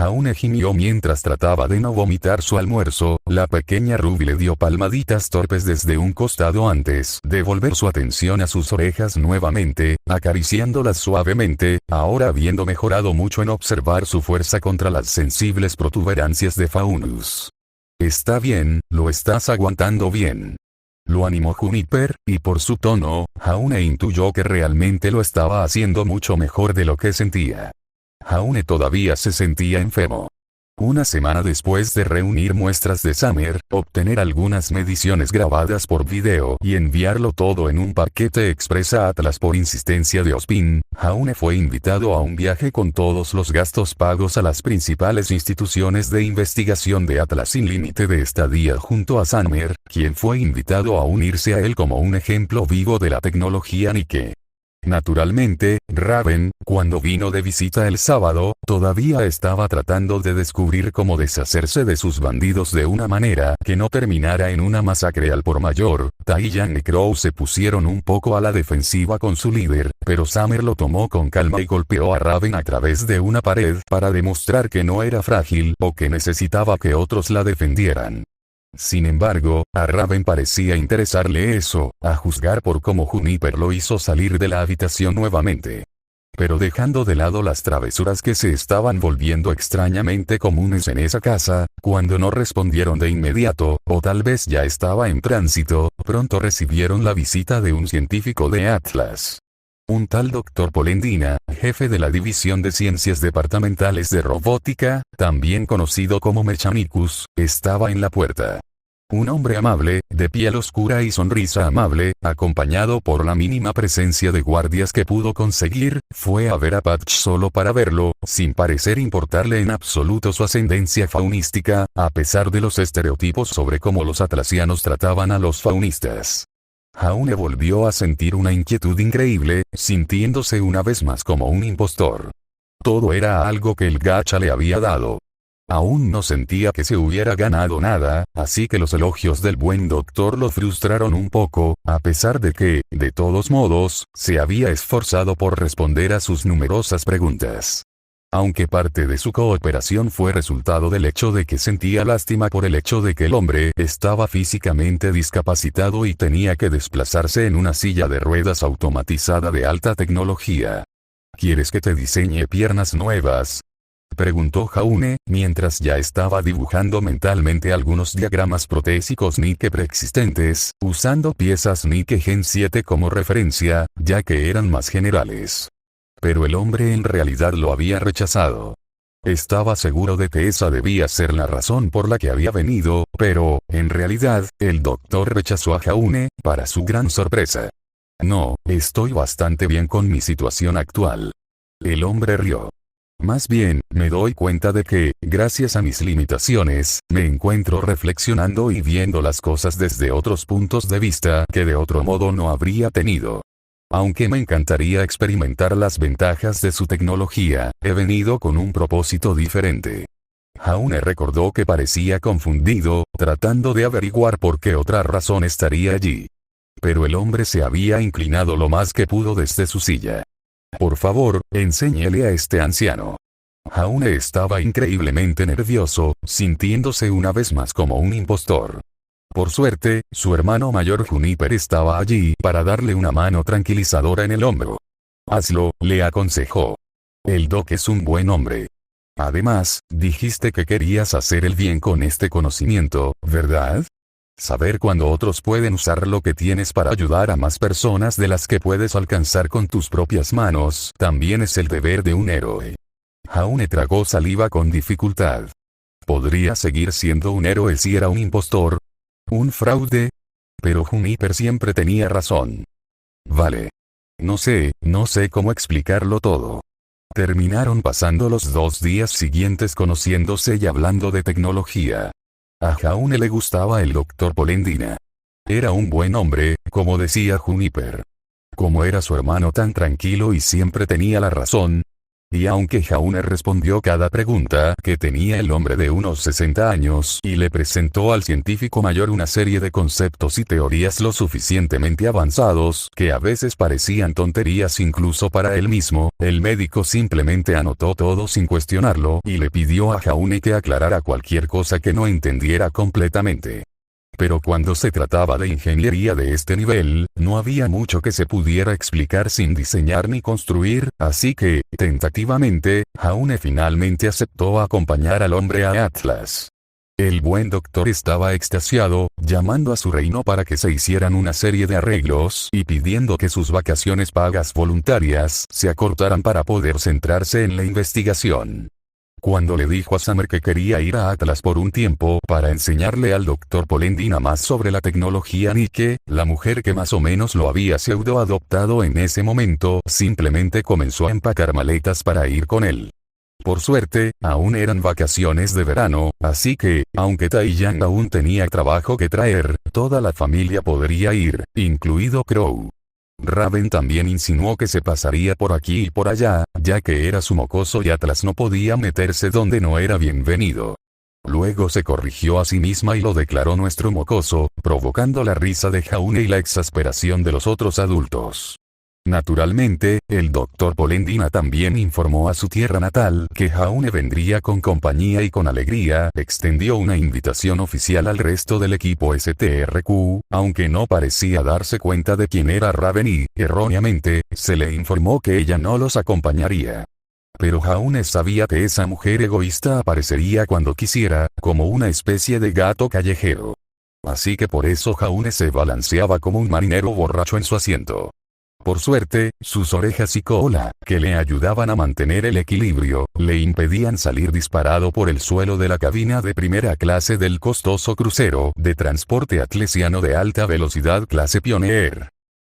Jaune gimió mientras trataba de no vomitar su almuerzo. La pequeña Ruby le dio palmaditas torpes desde un costado antes de volver su atención a sus orejas nuevamente, acariciándolas suavemente, ahora habiendo mejorado mucho en observar su fuerza contra las sensibles protuberancias de Faunus. Está bien, lo estás aguantando bien. Lo animó Juniper, y por su tono, Jaune intuyó que realmente lo estaba haciendo mucho mejor de lo que sentía. Jaune todavía se sentía enfermo. Una semana después de reunir muestras de Summer, obtener algunas mediciones grabadas por video y enviarlo todo en un paquete express a Atlas por insistencia de Ozpin, Jaune fue invitado a un viaje con todos los gastos pagos a las principales instituciones de investigación de Atlas sin límite de estadía junto a Summer, quien fue invitado a unirse a él como un ejemplo vivo de la tecnología Nike. Naturalmente, Raven, cuando vino de visita el sábado, todavía estaba tratando de descubrir cómo deshacerse de sus bandidos de una manera que no terminara en una masacre al por mayor. Taiyang y Crow se pusieron un poco a la defensiva con su líder, pero Summer lo tomó con calma y golpeó a Raven a través de una pared para demostrar que no era frágil o que necesitaba que otros la defendieran. Sin embargo, a Raven parecía interesarle eso, a juzgar por cómo Juniper lo hizo salir de la habitación nuevamente. Pero dejando de lado las travesuras que se estaban volviendo extrañamente comunes en esa casa, cuando no respondieron de inmediato, o tal vez ya estaba en tránsito, pronto recibieron la visita de un científico de Atlas. Un tal Dr. Polendina, jefe de la División de Ciencias Departamentales de Robótica, también conocido como Mechanicus, estaba en la puerta. Un hombre amable, de piel oscura y sonrisa amable, acompañado por la mínima presencia de guardias que pudo conseguir, fue a ver a Patch solo para verlo, sin parecer importarle en absoluto su ascendencia faunística, a pesar de los estereotipos sobre cómo los atlasianos trataban a los faunistas. Jaune volvió a sentir una inquietud increíble, sintiéndose una vez más como un impostor. Todo era algo que el gacha le había dado. Aún no sentía que se hubiera ganado nada, así que los elogios del buen doctor lo frustraron un poco, a pesar de que, de todos modos, se había esforzado por responder a sus numerosas preguntas. Aunque parte de su cooperación fue resultado del hecho de que sentía lástima por el hecho de que el hombre estaba físicamente discapacitado y tenía que desplazarse en una silla de ruedas automatizada de alta tecnología. ¿Quieres que te diseñe piernas nuevas?, preguntó Jaune, mientras ya estaba dibujando mentalmente algunos diagramas protésicos Nike preexistentes, usando piezas Nike Gen 7 como referencia, ya que eran más generales. Pero el hombre en realidad lo había rechazado. Estaba seguro de que esa debía ser la razón por la que había venido, pero, en realidad, el doctor rechazó a Jaune, para su gran sorpresa. No, estoy bastante bien con mi situación actual. El hombre rió. Más bien, me doy cuenta de que, gracias a mis limitaciones, me encuentro reflexionando y viendo las cosas desde otros puntos de vista que de otro modo no habría tenido. Aunque me encantaría experimentar las ventajas de su tecnología, he venido con un propósito diferente. Jaune recordó que parecía confundido, tratando de averiguar por qué otra razón estaría allí. Pero el hombre se había inclinado lo más que pudo desde su silla. Por favor, enséñele a este anciano. Jaune estaba increíblemente nervioso, sintiéndose una vez más como un impostor. Por suerte, su hermano mayor Juniper estaba allí para darle una mano tranquilizadora en el hombro. Hazlo, le aconsejó. El Doc es un buen hombre. Además, dijiste que querías hacer el bien con este conocimiento, ¿verdad? Saber cuándo otros pueden usar lo que tienes para ayudar a más personas de las que puedes alcanzar con tus propias manos, también es el deber de un héroe. Jaune tragó saliva con dificultad. ¿Podría seguir siendo un héroe si era un impostor? ¿Un fraude? Pero Juniper siempre tenía razón. Vale. No sé cómo explicarlo todo. Terminaron pasando los 2 días siguientes conociéndose y hablando de tecnología. A Jaune le gustaba el Dr. Polendina. Era un buen hombre, como decía Juniper. Como era su hermano tan tranquilo y siempre tenía la razón. y aunque Jaune respondió cada pregunta que tenía el hombre de unos 60 años y le presentó al científico mayor una serie de conceptos y teorías lo suficientemente avanzados que a veces parecían tonterías incluso para él mismo, el médico simplemente anotó todo sin cuestionarlo y le pidió a Jaune que aclarara cualquier cosa que no entendiera completamente. Pero cuando se trataba de ingeniería de este nivel, no había mucho que se pudiera explicar sin diseñar ni construir, así que, tentativamente, Jaune finalmente aceptó acompañar al hombre a Atlas. El buen doctor estaba extasiado, llamando a su reino para que se hicieran una serie de arreglos y pidiendo que sus vacaciones pagas voluntarias se acortaran para poder centrarse en la investigación. Cuando le dijo a Summer que quería ir a Atlas por un tiempo para enseñarle al Dr. Polendina más sobre la tecnología Nike, la mujer que más o menos lo había pseudo adoptado en ese momento simplemente comenzó a empacar maletas para ir con él. Por suerte, aún eran vacaciones de verano, así que, aunque Taiyang aún tenía trabajo que traer, toda la familia podría ir, incluido Crow. Raven también insinuó que se pasaría por aquí y por allá, ya que era su mocoso y Atlas no podía meterse donde no era bienvenido. Luego se corrigió a sí misma y lo declaró nuestro mocoso, provocando la risa de Jaune y la exasperación de los otros adultos. Naturalmente, el Dr. Polendina también informó a su tierra natal que Jaune vendría con compañía y con alegría extendió una invitación oficial al resto del equipo STRQ, aunque no parecía darse cuenta de quién era Raven y, erróneamente, se le informó que ella no los acompañaría. Pero Jaune sabía que esa mujer egoísta aparecería cuando quisiera, como una especie de gato callejero. Así que por eso Jaune se balanceaba como un marinero borracho en su asiento. Por suerte, sus orejas y cola, que le ayudaban a mantener el equilibrio, le impedían salir disparado por el suelo de la cabina de primera clase del costoso crucero de transporte atlesiano de alta velocidad clase Pioneer.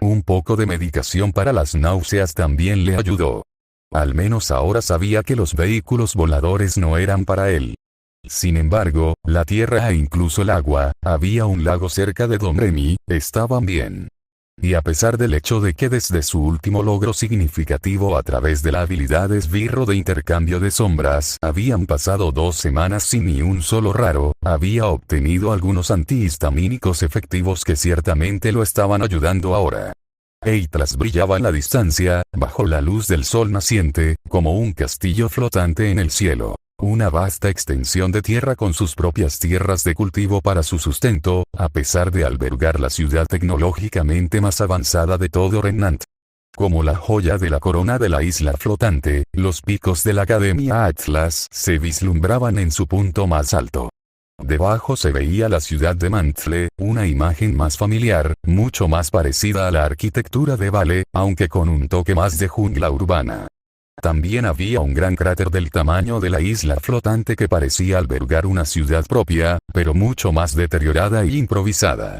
Un poco de medicación para las náuseas también le ayudó. Al menos ahora sabía que los vehículos voladores no eran para él. Sin embargo, la tierra e incluso el agua, había un lago cerca de Domremy, estaban bien. Y a pesar del hecho de que desde su último logro significativo a través de la habilidad esbirro de intercambio de sombras habían pasado 2 semanas sin ni un solo raro, había obtenido algunos antihistamínicos efectivos que ciertamente lo estaban ayudando ahora. Atlas brillaba en la distancia, bajo la luz del sol naciente, como un castillo flotante en el cielo. Una vasta extensión de tierra con sus propias tierras de cultivo para su sustento, a pesar de albergar la ciudad tecnológicamente más avanzada de todo Remnant. Como la joya de la corona de la isla flotante, los picos de la Academia Atlas se vislumbraban en su punto más alto. Debajo se veía la ciudad de Mantle, una imagen más familiar, mucho más parecida a la arquitectura de Vale, aunque con un toque más de jungla urbana. También había un gran cráter del tamaño de la isla flotante que parecía albergar una ciudad propia, pero mucho más deteriorada e improvisada.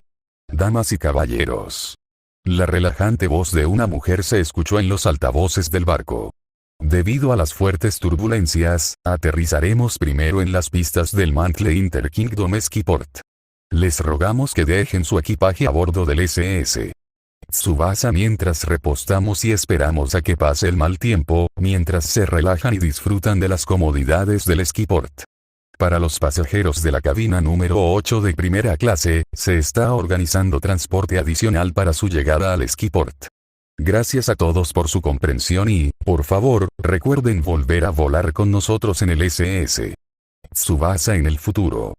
Damas y caballeros. La relajante voz de una mujer se escuchó en los altavoces del barco. Debido a las fuertes turbulencias, aterrizaremos primero en las pistas del Mantle Interkingdom Skiport. Les rogamos que dejen su equipaje a bordo del SS Tsubasa mientras repostamos y esperamos a que pase el mal tiempo, mientras se relajan y disfrutan de las comodidades del Skiport. Para los pasajeros de la cabina número 8 de primera clase, se está organizando transporte adicional para su llegada al Skiport. Gracias a todos por su comprensión y, por favor, recuerden volver a volar con nosotros en el SS Tsubasa en el futuro.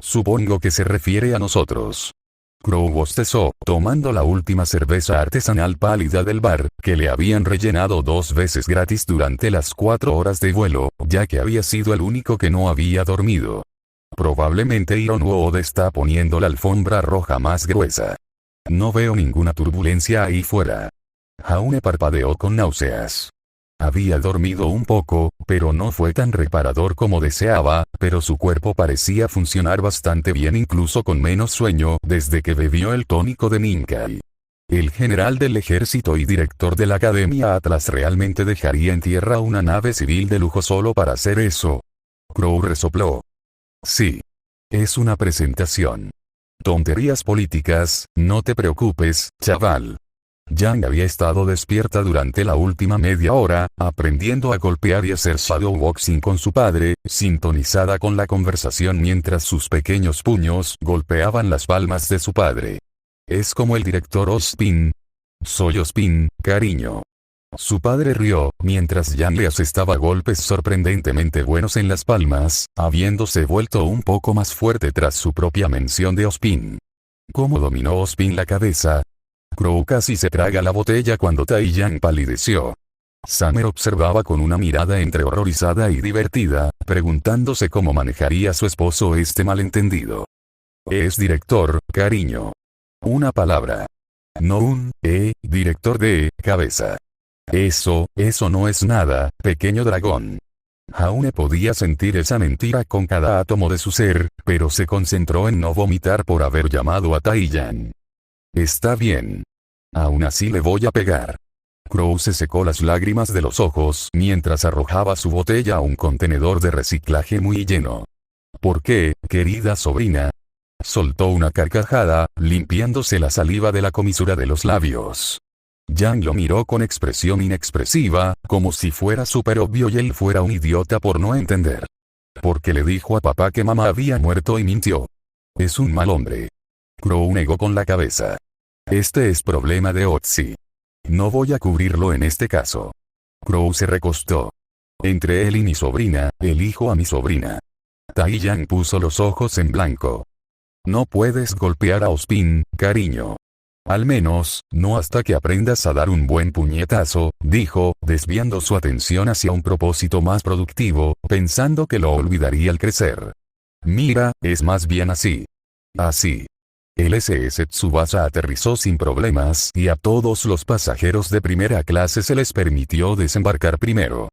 Supongo que se refiere a nosotros. Crow bostezó, tomando la última cerveza artesanal pálida del bar, que le habían rellenado 2 veces gratis durante las 4 horas de vuelo, ya que había sido el único que no había dormido. Probablemente Iron Wood está poniendo la alfombra roja más gruesa. No veo ninguna turbulencia ahí fuera. Jaune parpadeó con náuseas. Había dormido un poco, pero no fue tan reparador como deseaba, pero su cuerpo parecía funcionar bastante bien incluso con menos sueño desde que bebió el tónico de Ninkai. El general del ejército y director de la Academia Atlas realmente dejaría en tierra una nave civil de lujo solo para hacer eso. Crow resopló. Sí. Es una presentación. Tonterías políticas, no te preocupes, chaval. Yang había estado despierta durante la última media hora, aprendiendo a golpear y hacer shadowboxing con su padre, sintonizada con la conversación mientras sus pequeños puños golpeaban las palmas de su padre. Es como el director Ospin. Soy Ospin, cariño. Su padre rió, mientras Yang le asestaba golpes sorprendentemente buenos en las palmas, habiéndose vuelto un poco más fuerte tras su propia mención de Ospin. ¿Cómo dominó Ospin la cabeza? Crow casi se traga la botella cuando Taiyang palideció. Summer observaba con una mirada entre horrorizada y divertida, preguntándose cómo manejaría su esposo este malentendido. Es director, cariño. Una palabra. No un, director de, cabeza. Eso no es nada, pequeño dragón. Jaune podía sentir esa mentira con cada átomo de su ser, pero se concentró en no vomitar por haber llamado a Taiyang. Está bien. Aún así le voy a pegar. Crow se secó las lágrimas de los ojos mientras arrojaba su botella a un contenedor de reciclaje muy lleno. ¿Por qué, querida sobrina? Soltó una carcajada, limpiándose la saliva de la comisura de los labios. Yang lo miró con expresión inexpresiva, como si fuera súper obvio y él fuera un idiota por no entender. Porque le dijo a papá que mamá había muerto y mintió. Es un mal hombre. Crow negó con la cabeza. Este es problema de Otzi. No voy a cubrirlo en este caso. Crow se recostó. Entre él y mi sobrina, elijo a mi sobrina. Taiyang puso los ojos en blanco. No puedes golpear a Ospin, cariño. Al menos, no hasta que aprendas a dar un buen puñetazo, dijo, desviando su atención hacia un propósito más productivo, pensando que lo olvidaría al crecer. Mira, es más bien así. Así. El SS Tsubasa aterrizó sin problemas y a todos los pasajeros de primera clase se les permitió desembarcar primero.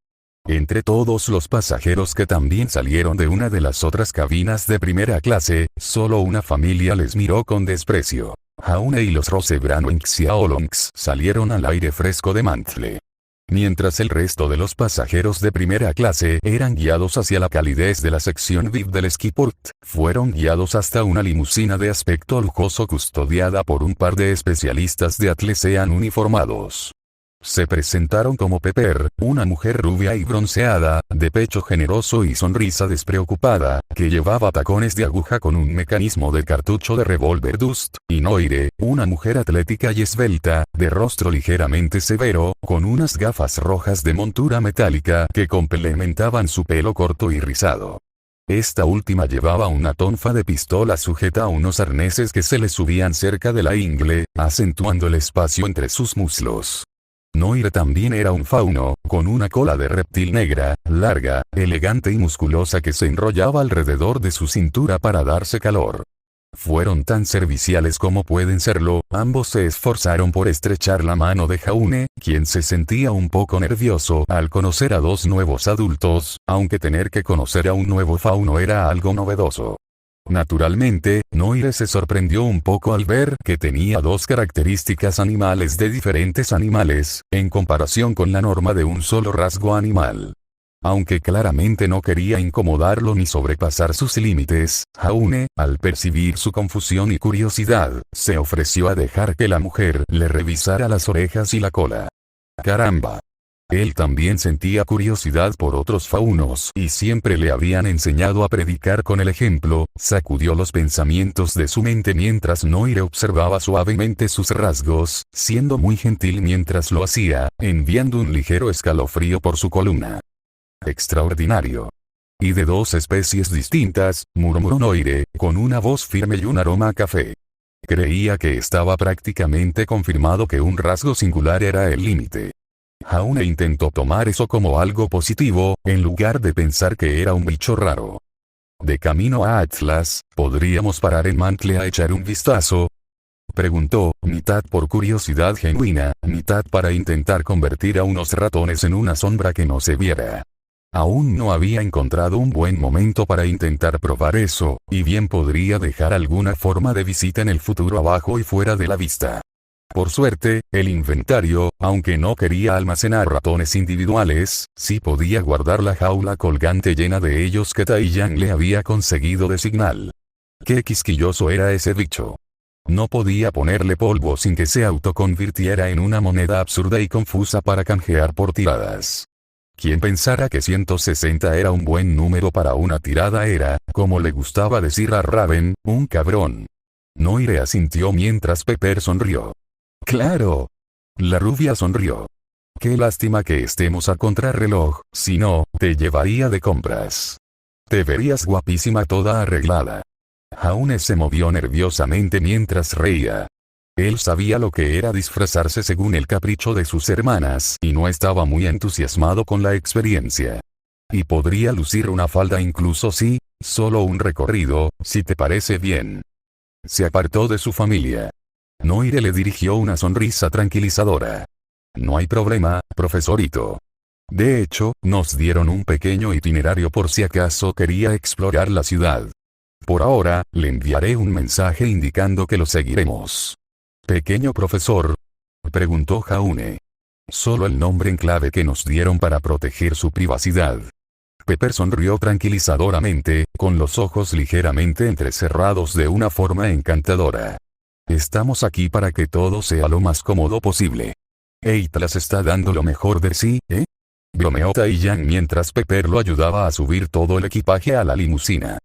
Entre todos los pasajeros que también salieron de una de las otras cabinas de primera clase, solo una familia les miró con desprecio. Jaune y los Rosebranwing Xiaolongs salieron al aire fresco de Mantle. Mientras el resto de los pasajeros de primera clase eran guiados hacia la calidez de la sección VIP del Skiport, fueron guiados hasta una limusina de aspecto lujoso custodiada por un par de especialistas de Atlesean uniformados. Se presentaron como Pepper, una mujer rubia y bronceada, de pecho generoso y sonrisa despreocupada, que llevaba tacones de aguja con un mecanismo de cartucho de revólver Dust, y Noire, una mujer atlética y esbelta, de rostro ligeramente severo, con unas gafas rojas de montura metálica que complementaban su pelo corto y rizado. Esta última llevaba una tonfa de pistola sujeta a unos arneses que se le subían cerca de la ingle, acentuando el espacio entre sus muslos. Noire también era un fauno, con una cola de reptil negra, larga, elegante y musculosa que se enrollaba alrededor de su cintura para darse calor. Fueron tan serviciales como pueden serlo, ambos se esforzaron por estrechar la mano de Jaune, quien se sentía un poco nervioso al conocer a dos nuevos adultos, aunque tener que conocer a un nuevo fauno era algo novedoso. Naturalmente, Noire se sorprendió un poco al ver que tenía dos características animales de diferentes animales, en comparación con la norma de un solo rasgo animal. Aunque claramente no quería incomodarlo ni sobrepasar sus límites, Jaune, al percibir su confusión y curiosidad, se ofreció a dejar que la mujer le revisara las orejas y la cola. ¡Caramba! Él también sentía curiosidad por otros faunos y siempre le habían enseñado a predicar con el ejemplo, sacudió los pensamientos de su mente mientras Noire observaba suavemente sus rasgos, siendo muy gentil mientras lo hacía, enviando un ligero escalofrío por su columna. Extraordinario. Y de dos especies distintas, murmuró Noire, con una voz firme y un aroma a café. Creía que estaba prácticamente confirmado que un rasgo singular era el límite. Jaune intentó tomar eso como algo positivo, en lugar de pensar que era un bicho raro. De camino a Atlas, ¿podríamos parar en Mantle a echar un vistazo? Preguntó, mitad por curiosidad genuina, mitad para intentar convertir a unos ratones en una sombra que no se viera. Aún no había encontrado un buen momento para intentar probar eso, y bien podría dejar alguna forma de visita en el futuro abajo y fuera de la vista. Por suerte, el inventario, aunque no quería almacenar ratones individuales, sí podía guardar la jaula colgante llena de ellos que Taiyang le había conseguido de Signal. Qué quisquilloso era ese bicho. No podía ponerle polvo sin que se autoconvirtiera en una moneda absurda y confusa para canjear por tiradas. Quien pensara que 160 era un buen número para una tirada era, como le gustaba decir a Raven, un cabrón. Noire asintió mientras Pepper sonrió. ¡Claro! La rubia sonrió. Qué lástima que estemos a contrarreloj, si no, te llevaría de compras. Te verías guapísima toda arreglada. Jaune se movió nerviosamente mientras reía. Él sabía lo que era disfrazarse según el capricho de sus hermanas y no estaba muy entusiasmado con la experiencia. Y podría lucir una falda incluso si, solo un recorrido, si te parece bien. Se apartó de su familia. Noire le dirigió una sonrisa tranquilizadora. No hay problema, profesorito. De hecho, nos dieron un pequeño itinerario por si acaso quería explorar la ciudad. Por ahora, le enviaré un mensaje indicando que lo seguiremos. ¿Pequeño profesor?, preguntó Jaune. Solo el nombre en clave que nos dieron para proteger su privacidad. Pepper sonrió tranquilizadoramente, con los ojos ligeramente entrecerrados de una forma encantadora. Estamos aquí para que todo sea lo más cómodo posible. Atlas está dando lo mejor de sí, ¿eh? Bromeó Tai-Yan mientras Pepper lo ayudaba a subir todo el equipaje a la limusina.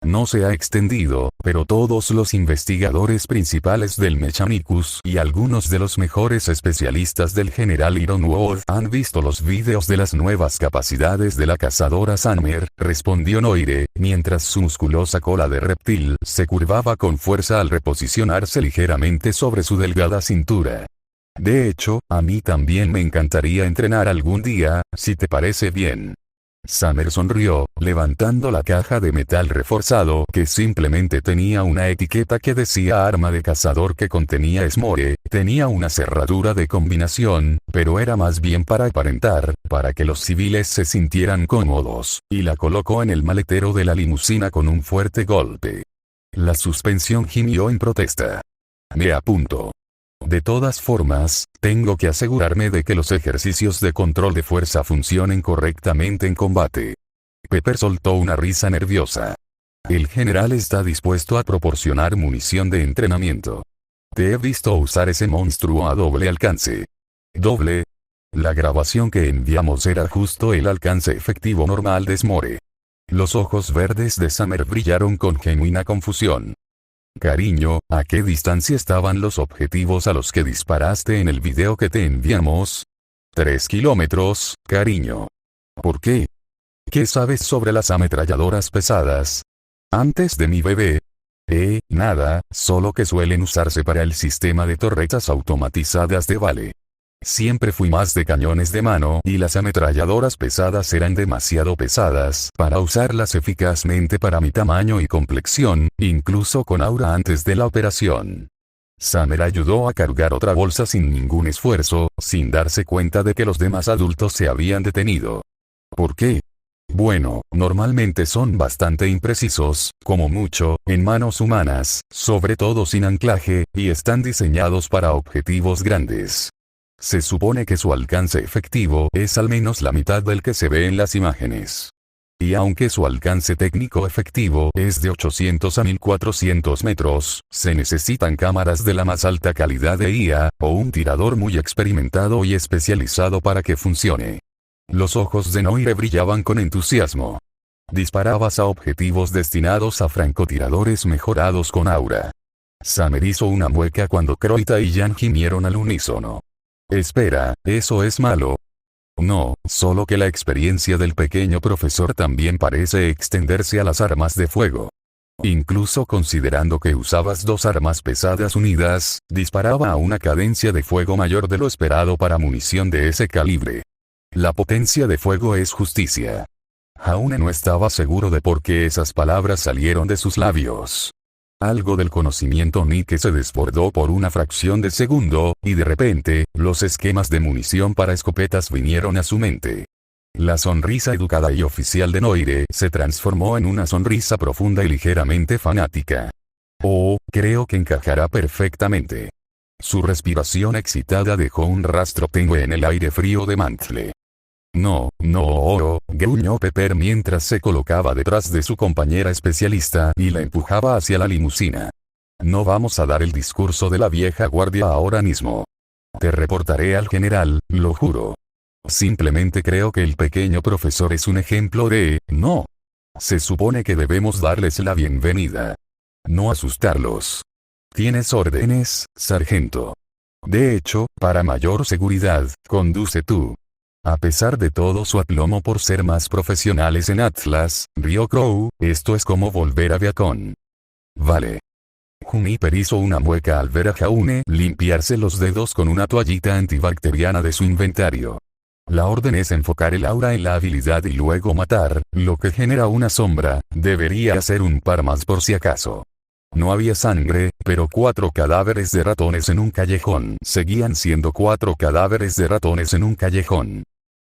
No se ha extendido, pero todos los investigadores principales del Mechanicus y algunos de los mejores especialistas del General Ironwood han visto los vídeos de las nuevas capacidades de la cazadora Summer, respondió Noire, mientras su musculosa cola de reptil se curvaba con fuerza al reposicionarse ligeramente sobre su delgada cintura. De hecho, a mí también me encantaría entrenar algún día, si te parece bien. Summer sonrió, levantando la caja de metal reforzado que simplemente tenía una etiqueta que decía arma de cazador que contenía esmore, tenía una cerradura de combinación, pero era más bien para aparentar, para que los civiles se sintieran cómodos, y la colocó en el maletero de la limusina con un fuerte golpe. La suspensión gimió en protesta. Me apunto. De todas formas, tengo que asegurarme de que los ejercicios de control de fuerza funcionen correctamente en combate. Pepper soltó una risa nerviosa. El general está dispuesto a proporcionar munición de entrenamiento. Te he visto usar ese monstruo a doble alcance. ¿Doble? La grabación que enviamos era justo el alcance efectivo normal de Smore. Los ojos verdes de Summer brillaron con genuina confusión. Cariño, ¿a qué distancia estaban los objetivos a los que disparaste en el video que te enviamos? 3 kilómetros, cariño. ¿Por qué? ¿Qué sabes sobre las ametralladoras pesadas? Antes de mi bebé. Nada, solo que suelen usarse para el sistema de torretas automatizadas de Vale. Siempre fui más de cañones de mano y las ametralladoras pesadas eran demasiado pesadas para usarlas eficazmente para mi tamaño y complexión, incluso con Aura antes de la operación. Summer ayudó a cargar otra bolsa sin ningún esfuerzo, sin darse cuenta de que los demás adultos se habían detenido. ¿Por qué? Bueno, normalmente son bastante imprecisos, como mucho, en manos humanas, sobre todo sin anclaje, y están diseñados para objetivos grandes. Se supone que su alcance efectivo es al menos la mitad del que se ve en las imágenes. Y aunque su alcance técnico efectivo es de 800 a 1400 metros, se necesitan cámaras de la más alta calidad de IA, o un tirador muy experimentado y especializado para que funcione. Los ojos de Noire brillaban con entusiasmo. Disparabas a objetivos destinados a francotiradores mejorados con Aura. Summer hizo una mueca cuando Croita y Jan gimieron al unísono. Espera, ¿eso es malo? No, solo que la experiencia del pequeño profesor también parece extenderse a las armas de fuego. Incluso considerando que usabas dos armas pesadas unidas, disparaba a una cadencia de fuego mayor de lo esperado para munición de ese calibre. La potencia de fuego es justicia. Jaune no estaba seguro de por qué esas palabras salieron de sus labios. Algo del conocimiento ni que se desbordó por una fracción de segundo, y de repente, los esquemas de munición para escopetas vinieron a su mente. La sonrisa educada y oficial de Noire se transformó en una sonrisa profunda y ligeramente fanática. Oh, creo que encajará perfectamente. Su respiración excitada dejó un rastro tenue en el aire frío de Mantle. No, gruñó Pepper mientras se colocaba detrás de su compañera especialista y la empujaba hacia la limusina. No vamos a dar el discurso de la vieja guardia ahora mismo. Te reportaré al general, lo juro. Simplemente creo que el pequeño profesor es un ejemplo de, no. Se supone que debemos darles la bienvenida. No asustarlos. ¿Tienes órdenes, sargento? De hecho, para mayor seguridad, conduce tú. A pesar de todo su aplomo por ser más profesionales en Atlas, Ryō-Crow, esto es como volver a Viacom. Vale. Juniper hizo una mueca al ver a Jaune limpiarse los dedos con una toallita antibacteriana de su inventario. La orden es enfocar el aura en la habilidad y luego matar, lo que genera una sombra, debería hacer un par más por si acaso. No había sangre, pero 4 cadáveres de ratones en un callejón seguían siendo 4 cadáveres de ratones en un callejón.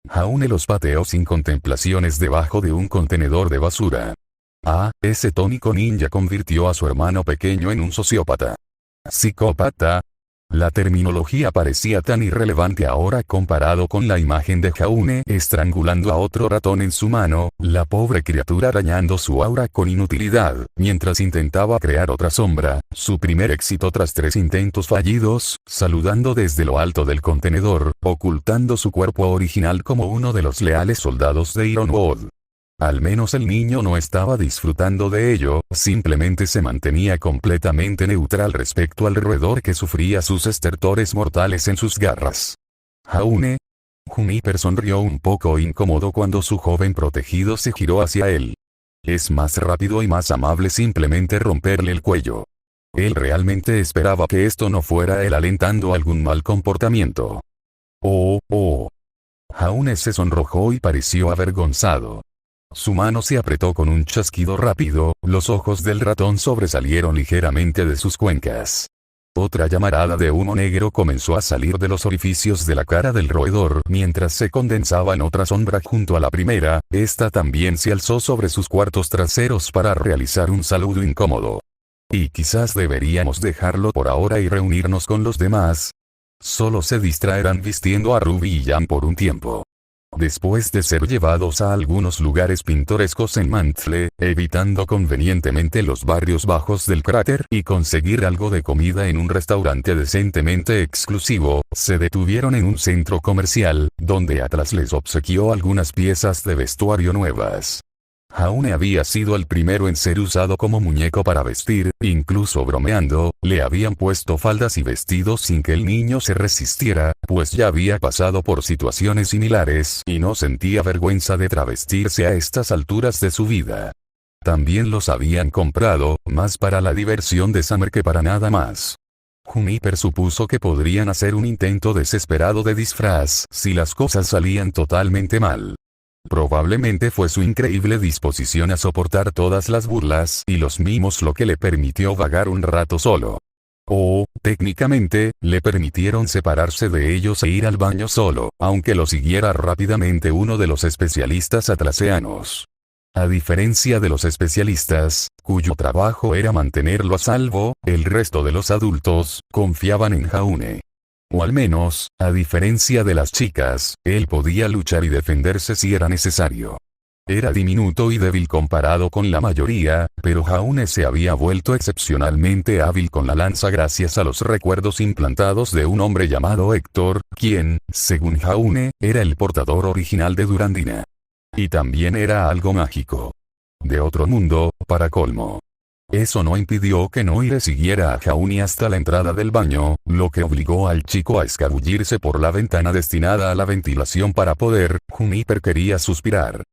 Jaune los pateó sin contemplaciones debajo de un contenedor de basura. Ah, ese tónico ninja convirtió a su hermano pequeño en un sociópata. ¿Psicópata? La terminología parecía tan irrelevante ahora comparado con la imagen de Jaune estrangulando a otro ratón en su mano, la pobre criatura arañando su aura con inutilidad, mientras intentaba crear otra sombra, su primer éxito tras 3 intentos fallidos, saludando desde lo alto del contenedor, ocultando su cuerpo original como uno de los leales soldados de Ironwood. Al menos el niño no estaba disfrutando de ello, simplemente se mantenía completamente neutral respecto al roedor que sufría sus estertores mortales en sus garras. ¿Jaune? Juniper sonrió un poco incómodo cuando su joven protegido se giró hacia él. Es más rápido y más amable simplemente romperle el cuello. Él realmente esperaba que esto no fuera él alentando algún mal comportamiento. Oh. Jaune se sonrojó y pareció avergonzado. Su mano se apretó con un chasquido rápido, los ojos del ratón sobresalieron ligeramente de sus cuencas. Otra llamarada de humo negro comenzó a salir de los orificios de la cara del roedor mientras se condensaba en otra sombra junto a la primera, esta también se alzó sobre sus cuartos traseros para realizar un saludo incómodo. Y quizás deberíamos dejarlo por ahora y reunirnos con los demás. Solo se distraerán vistiendo a Ruby y Jan por un tiempo. Después de ser llevados a algunos lugares pintorescos en Mantle, evitando convenientemente los barrios bajos del cráter y conseguir algo de comida en un restaurante decentemente exclusivo, se detuvieron en un centro comercial, donde Atlas les obsequió algunas piezas de vestuario nuevas. Jaune había sido el primero en ser usado como muñeco para vestir, incluso bromeando, le habían puesto faldas y vestidos sin que el niño se resistiera, pues ya había pasado por situaciones similares y no sentía vergüenza de travestirse a estas alturas de su vida. También los habían comprado, más para la diversión de Summer que para nada más. Juniper supuso que podrían hacer un intento desesperado de disfraz si las cosas salían totalmente mal. Probablemente fue su increíble disposición a soportar todas las burlas y los mimos lo que le permitió vagar un rato solo. Técnicamente, le permitieron separarse de ellos e ir al baño solo, aunque lo siguiera rápidamente uno de los especialistas atlaseanos. A diferencia de los especialistas, cuyo trabajo era mantenerlo a salvo, el resto de los adultos confiaban en Jaune. O al menos, a diferencia de las chicas, él podía luchar y defenderse si era necesario. Era diminuto y débil comparado con la mayoría, pero Jaune se había vuelto excepcionalmente hábil con la lanza gracias a los recuerdos implantados de un hombre llamado Héctor, quien, según Jaune, era el portador original de Durandina. Y también era algo mágico. De otro mundo, para colmo. Eso no impidió que Noire siguiera a Jaune hasta la entrada del baño, lo que obligó al chico a escabullirse por la ventana destinada a la ventilación para poder. Juniper quería suspirar.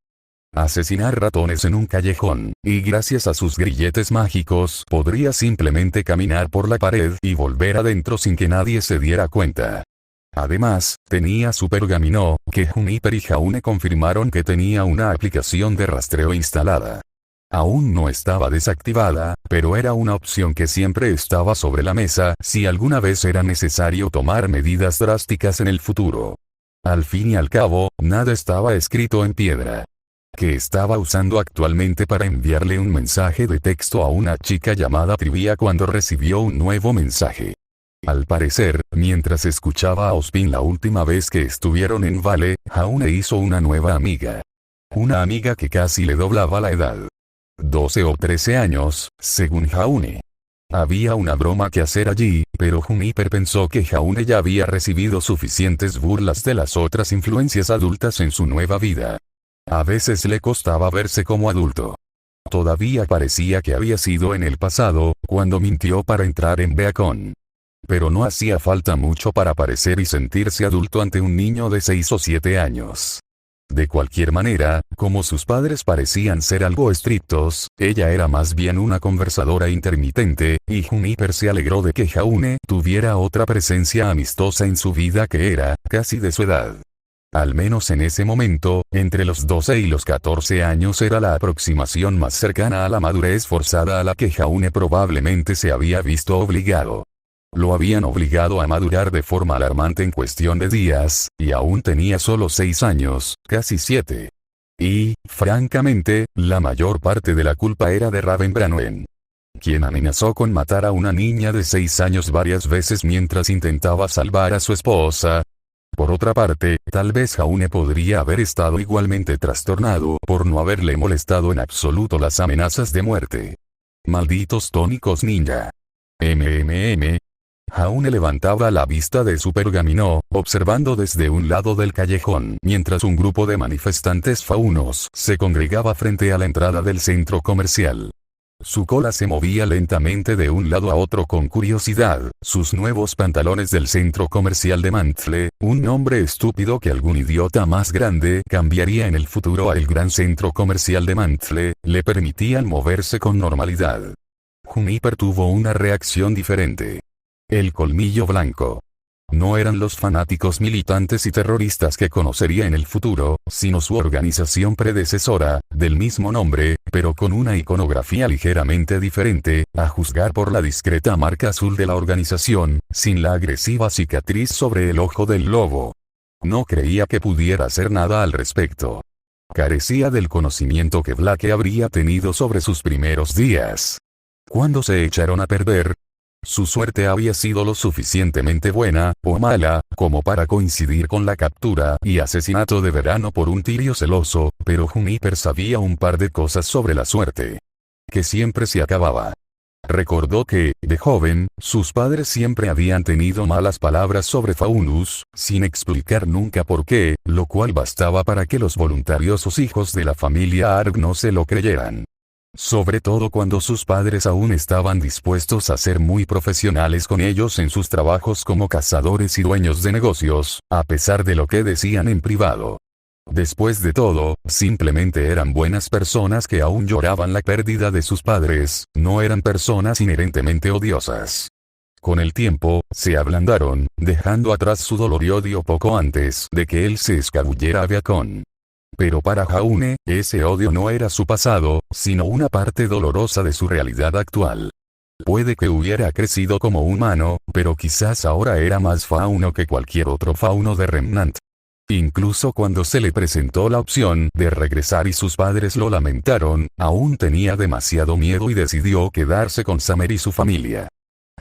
Asesinar ratones en un callejón, y gracias a sus grilletes mágicos podría simplemente caminar por la pared y volver adentro sin que nadie se diera cuenta. Además, tenía su pergamino, que Juniper y Jaune confirmaron que tenía una aplicación de rastreo instalada. Aún no estaba desactivada, pero era una opción que siempre estaba sobre la mesa si alguna vez era necesario tomar medidas drásticas en el futuro. Al fin y al cabo, nada estaba escrito en piedra. Que estaba usando actualmente para enviarle un mensaje de texto a una chica llamada Trivia cuando recibió un nuevo mensaje. Al parecer, mientras escuchaba a Ospin la última vez que estuvieron en Vale, Jaune hizo una nueva amiga. Una amiga que casi le doblaba la edad. 12 o 13 años, según Jaune. Había una broma que hacer allí, pero Juniper pensó que Jaune ya había recibido suficientes burlas de las otras influencias adultas en su nueva vida. A veces le costaba verse como adulto. Todavía parecía que había sido en el pasado, cuando mintió para entrar en Beacon. Pero no hacía falta mucho para parecer y sentirse adulto ante un niño de 6 o 7 años. De cualquier manera, como sus padres parecían ser algo estrictos, ella era más bien una conversadora intermitente, y Juniper se alegró de que Jaune tuviera otra presencia amistosa en su vida que era, casi de su edad. Al menos en ese momento, entre los 12 y los 14 años era la aproximación más cercana a la madurez forzada a la que Jaune probablemente se había visto obligado. Lo habían obligado a madurar de forma alarmante en cuestión de días, y aún tenía solo 6 años, casi 7. Y, francamente, la mayor parte de la culpa era de Raven Branwen, quien amenazó con matar a una niña de 6 años varias veces mientras intentaba salvar a su esposa. Por otra parte, tal vez Jaune podría haber estado igualmente trastornado por no haberle molestado en absoluto las amenazas de muerte. Malditos tónicos ninja. Jaune levantaba la vista de su pergamino, observando desde un lado del callejón, mientras un grupo de manifestantes faunos se congregaba frente a la entrada del centro comercial. Su cola se movía lentamente de un lado a otro con curiosidad. Sus nuevos pantalones del centro comercial de Mantle, un nombre estúpido que algún idiota más grande cambiaría en el futuro a el gran centro comercial de Mantle, le permitían moverse con normalidad. Juniper tuvo una reacción diferente. El colmillo blanco. No eran los fanáticos militantes y terroristas que conocería en el futuro, sino su organización predecesora, del mismo nombre, pero con una iconografía ligeramente diferente, a juzgar por la discreta marca azul de la organización, sin la agresiva cicatriz sobre el ojo del lobo. No creía que pudiera hacer nada al respecto. Carecía del conocimiento que Blake habría tenido sobre sus primeros días. ¿Cuándo se echaron a perder? Su suerte había sido lo suficientemente buena, o mala, como para coincidir con la captura y asesinato de Verano por un tirio celoso, pero Juniper sabía un par de cosas sobre la suerte. Que siempre se acababa. Recordó que, de joven, sus padres siempre habían tenido malas palabras sobre Faunus, sin explicar nunca por qué, lo cual bastaba para que los voluntariosos hijos de la familia Arg no se lo creyeran. Sobre todo cuando sus padres aún estaban dispuestos a ser muy profesionales con ellos en sus trabajos como cazadores y dueños de negocios, a pesar de lo que decían en privado. Después de todo, simplemente eran buenas personas que aún lloraban la pérdida de sus padres, no eran personas inherentemente odiosas. Con el tiempo, se ablandaron, dejando atrás su dolor y odio poco antes de que él se escabullera a Beacon. Pero para Jaune, ese odio no era su pasado, sino una parte dolorosa de su realidad actual. Puede que hubiera crecido como humano, pero quizás ahora era más fauno que cualquier otro fauno de Remnant. Incluso cuando se le presentó la opción de regresar y sus padres lo lamentaron, aún tenía demasiado miedo y decidió quedarse con Summer y su familia.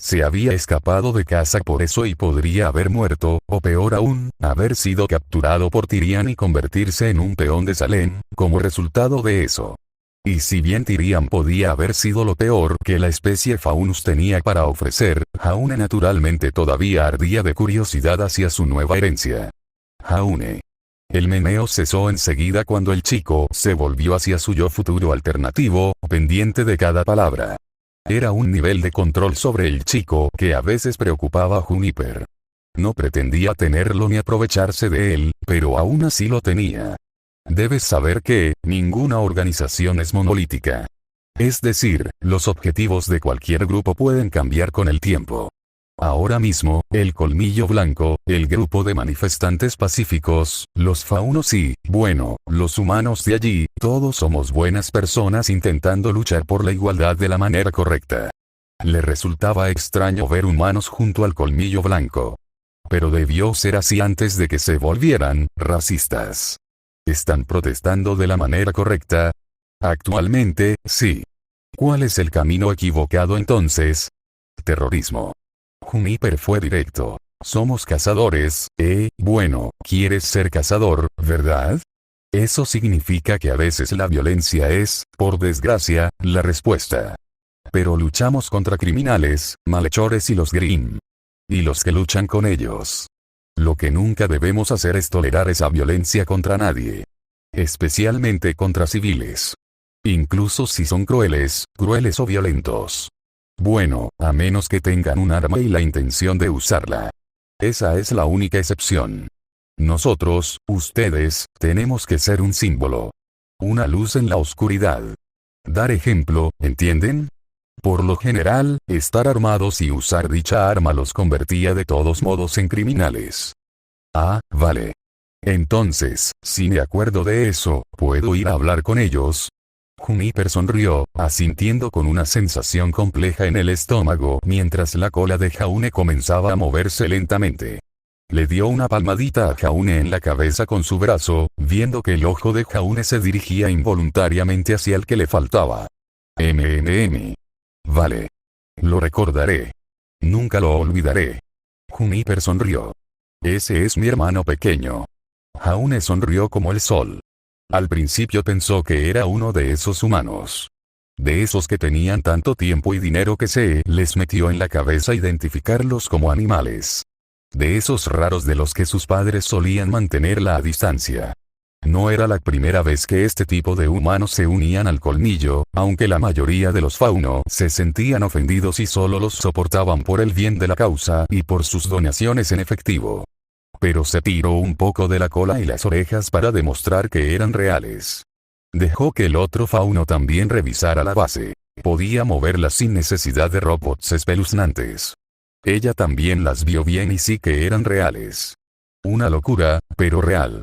Se había escapado de casa por eso y podría haber muerto, o peor aún, haber sido capturado por Tyrian y convertirse en un peón de Salem, como resultado de eso. Y si bien Tyrian podía haber sido lo peor que la especie Faunus tenía para ofrecer, Jaune naturalmente todavía ardía de curiosidad hacia su nueva herencia. Jaune. El meneo cesó enseguida cuando el chico se volvió hacia su yo futuro alternativo, pendiente de cada palabra. Era un nivel de control sobre el chico que a veces preocupaba a Juniper. No pretendía tenerlo ni aprovecharse de él, pero aún así lo tenía. Debes saber que, ninguna organización es monolítica. Es decir, los objetivos de cualquier grupo pueden cambiar con el tiempo. Ahora mismo, el colmillo blanco, el grupo de manifestantes pacíficos, los faunos y, bueno, los humanos de allí, todos somos buenas personas intentando luchar por la igualdad de la manera correcta. Le resultaba extraño ver humanos junto al colmillo blanco. Pero debió ser así antes de que se volvieran racistas. ¿Están protestando de la manera correcta? Actualmente, sí. ¿Cuál es el camino equivocado entonces? Terrorismo. Juniper fue directo. Somos cazadores, bueno, quieres ser cazador, ¿verdad? Eso significa que a veces la violencia es, por desgracia, la respuesta. Pero luchamos contra criminales, malhechores y los Grimm. Y los que luchan con ellos. Lo que nunca debemos hacer es tolerar esa violencia contra nadie. Especialmente contra civiles. Incluso si son crueles o violentos. Bueno, a menos que tengan un arma y la intención de usarla. Esa es la única excepción. Nosotros, ustedes, tenemos que ser un símbolo. Una luz en la oscuridad. Dar ejemplo, ¿entienden? Por lo general, estar armados y usar dicha arma los convertía de todos modos en criminales. Ah, vale. Entonces, si me acuerdo de eso, ¿puedo ir a hablar con ellos? Juniper sonrió, asintiendo con una sensación compleja en el estómago mientras la cola de Jaune comenzaba a moverse lentamente. Le dio una palmadita a Jaune en la cabeza con su brazo, viendo que el ojo de Jaune se dirigía involuntariamente hacia el que le faltaba. Vale. Lo recordaré. Nunca lo olvidaré. Juniper sonrió. Ese es mi hermano pequeño. Jaune sonrió como el sol. Al principio pensó que era uno de esos humanos. De esos que tenían tanto tiempo y dinero que se les metió en la cabeza identificarlos como animales. De esos raros de los que sus padres solían mantenerla a distancia. No era la primera vez que este tipo de humanos se unían al colmillo, aunque la mayoría de los fauno se sentían ofendidos y solo los soportaban por el bien de la causa y por sus donaciones en efectivo. Pero se tiró un poco de la cola y las orejas para demostrar que eran reales. Dejó que el otro fauno también revisara la base. Podía moverlas sin necesidad de robots espeluznantes. Ella también las vio bien y sí que eran reales. Una locura, pero real.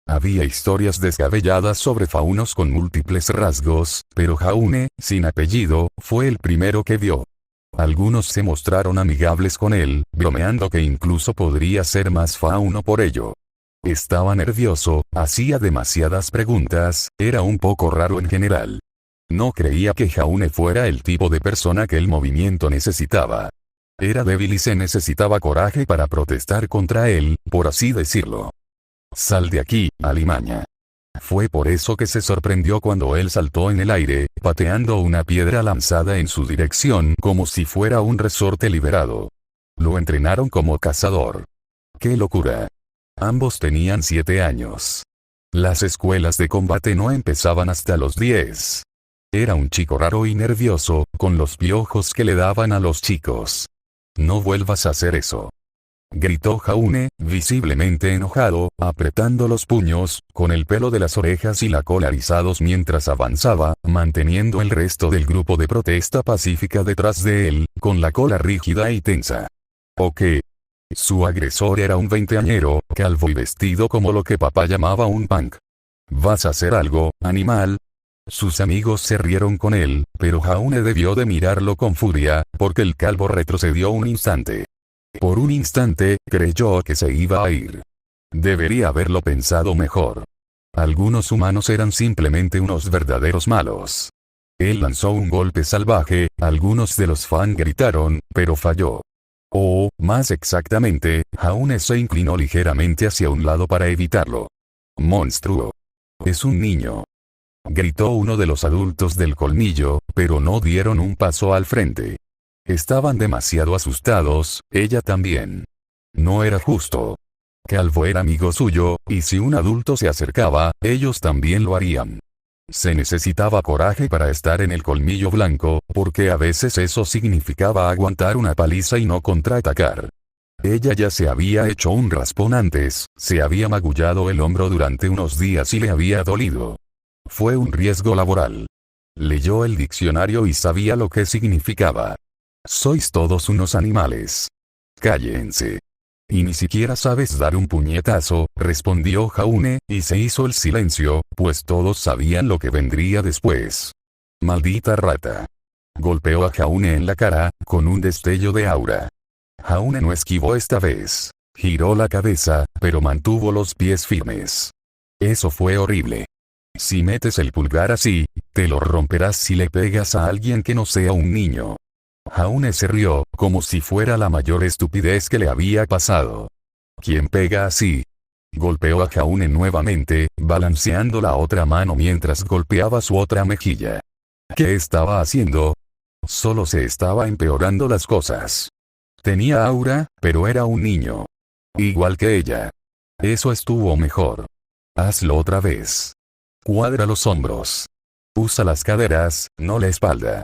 Había historias descabelladas sobre faunos con múltiples rasgos, pero Jaune, sin apellido, fue el primero que vio. Algunos se mostraron amigables con él, bromeando que incluso podría ser más fauno por ello. Estaba nervioso, hacía demasiadas preguntas, era un poco raro en general. No creía que Jaune fuera el tipo de persona que el movimiento necesitaba. Era débil y se necesitaba coraje para protestar contra él, por así decirlo. Sal de aquí, alimaña. Fue por eso que se sorprendió cuando él saltó en el aire, pateando una piedra lanzada en su dirección como si fuera un resorte liberado. Lo entrenaron como cazador. ¡Qué locura! Ambos tenían 7 años. Las escuelas de combate no empezaban hasta los 10. Era un chico raro y nervioso, con los piojos que le daban a los chicos. No vuelvas a hacer eso. Gritó Jaune, visiblemente enojado, apretando los puños, con el pelo de las orejas y la cola erizados mientras avanzaba, manteniendo el resto del grupo de protesta pacífica detrás de él, con la cola rígida y tensa. ¿O qué? Su agresor era un veinteañero, calvo y vestido como lo que papá llamaba un punk. ¿Vas a hacer algo, animal? Sus amigos se rieron con él, pero Jaune debió de mirarlo con furia, porque el calvo retrocedió un instante. Por un instante, creyó que se iba a ir. Debería haberlo pensado mejor. Algunos humanos eran simplemente unos verdaderos malos. Él lanzó un golpe salvaje, algunos de los fans gritaron, pero falló. O, más exactamente, Jaune se inclinó ligeramente hacia un lado para evitarlo. Monstruo. Es un niño. Gritó uno de los adultos del colmillo, pero no dieron un paso al frente. Estaban demasiado asustados, ella también. No era justo. Calvo era amigo suyo, y si un adulto se acercaba, ellos también lo harían. Se necesitaba coraje para estar en el colmillo blanco, porque a veces eso significaba aguantar una paliza y no contraatacar. Ella ya se había hecho un raspón antes, se había magullado el hombro durante unos días y le había dolido. Fue un riesgo laboral. Leyó el diccionario y sabía lo que significaba. Sois todos unos animales. Cállense. Y ni siquiera sabes dar un puñetazo, respondió Jaune, y se hizo el silencio, pues todos sabían lo que vendría después. Maldita rata. Golpeó a Jaune en la cara, con un destello de aura. Jaune no esquivó esta vez. Giró la cabeza, pero mantuvo los pies firmes. Eso fue horrible. Si metes el pulgar así, te lo romperás si le pegas a alguien que no sea un niño. Jaune se rió, como si fuera la mayor estupidez que le había pasado. ¿Quién pega así? Golpeó a Jaune nuevamente, balanceando la otra mano mientras golpeaba su otra mejilla. ¿Qué estaba haciendo? Solo se estaba empeorando las cosas. Tenía aura, pero era un niño. Igual que ella. Eso estuvo mejor. Hazlo otra vez. Cuadra los hombros. Usa las caderas, no la espalda.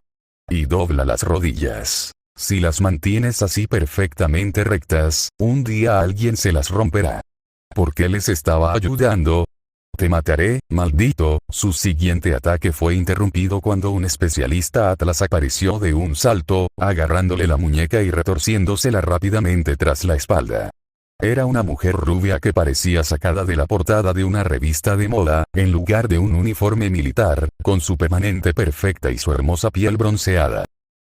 Y dobla las rodillas. Si las mantienes así perfectamente rectas, un día alguien se las romperá. ¿Por qué les estaba ayudando? Te mataré, maldito. Su siguiente ataque fue interrumpido cuando un especialista Atlas apareció de un salto, agarrándole la muñeca y retorciéndosela rápidamente tras la espalda. Era una mujer rubia que parecía sacada de la portada de una revista de moda, en lugar de un uniforme militar, con su permanente perfecta y su hermosa piel bronceada.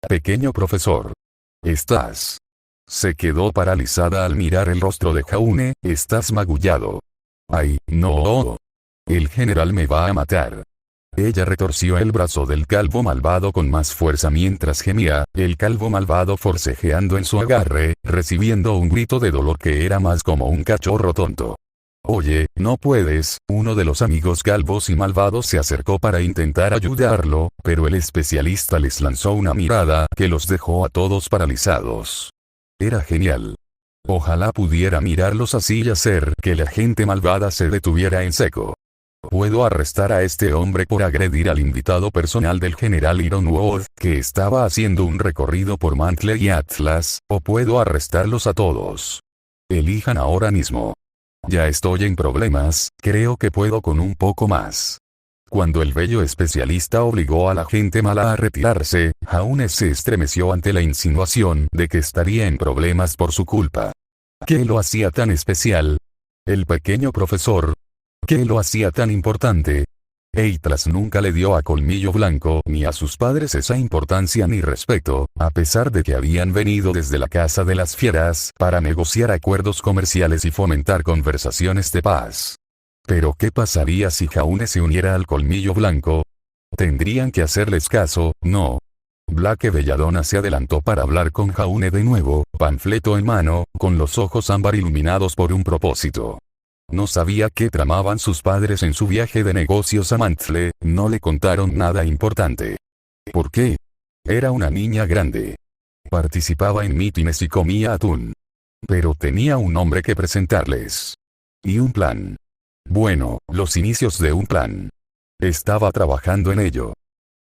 Pequeño profesor. Estás. Se quedó paralizada al mirar el rostro de Jaune. Estás magullado. Ay, no. El general me va a matar. Ella retorció el brazo del calvo malvado con más fuerza mientras gemía, el calvo malvado forcejeando en su agarre, recibiendo un grito de dolor que era más como un cachorro tonto. Oye, no puedes. Uno de los amigos calvos y malvados se acercó para intentar ayudarlo, pero el especialista les lanzó una mirada que los dejó a todos paralizados. Era genial. Ojalá pudiera mirarlos así y hacer que la gente malvada se detuviera en seco. Puedo arrestar a este hombre por agredir al invitado personal del general Ironwood, que estaba haciendo un recorrido por Mantle y Atlas, o puedo arrestarlos a todos. Elijan ahora mismo. Ya estoy en problemas, creo que puedo con un poco más. Cuando el bello especialista obligó a la gente mala a retirarse, Jaune se estremeció ante la insinuación de que estaría en problemas por su culpa. ¿Qué lo hacía tan especial? El pequeño profesor. ¿Qué lo hacía tan importante? Atlas nunca le dio a Colmillo Blanco ni a sus padres esa importancia ni respeto, a pesar de que habían venido desde la Casa de las Fieras para negociar acuerdos comerciales y fomentar conversaciones de paz. Pero ¿qué pasaría si Jaune se uniera al Colmillo Blanco? Tendrían que hacerles caso, ¿no? Blake Belladonna se adelantó para hablar con Jaune de nuevo, panfleto en mano, con los ojos ámbar iluminados por un propósito. No sabía qué tramaban sus padres en su viaje de negocios a Mantle, no le contaron nada importante. ¿Por qué? Era una niña grande. Participaba en mítines y comía atún. Pero tenía un nombre que presentarles. Y un plan. Bueno, los inicios de un plan. Estaba trabajando en ello.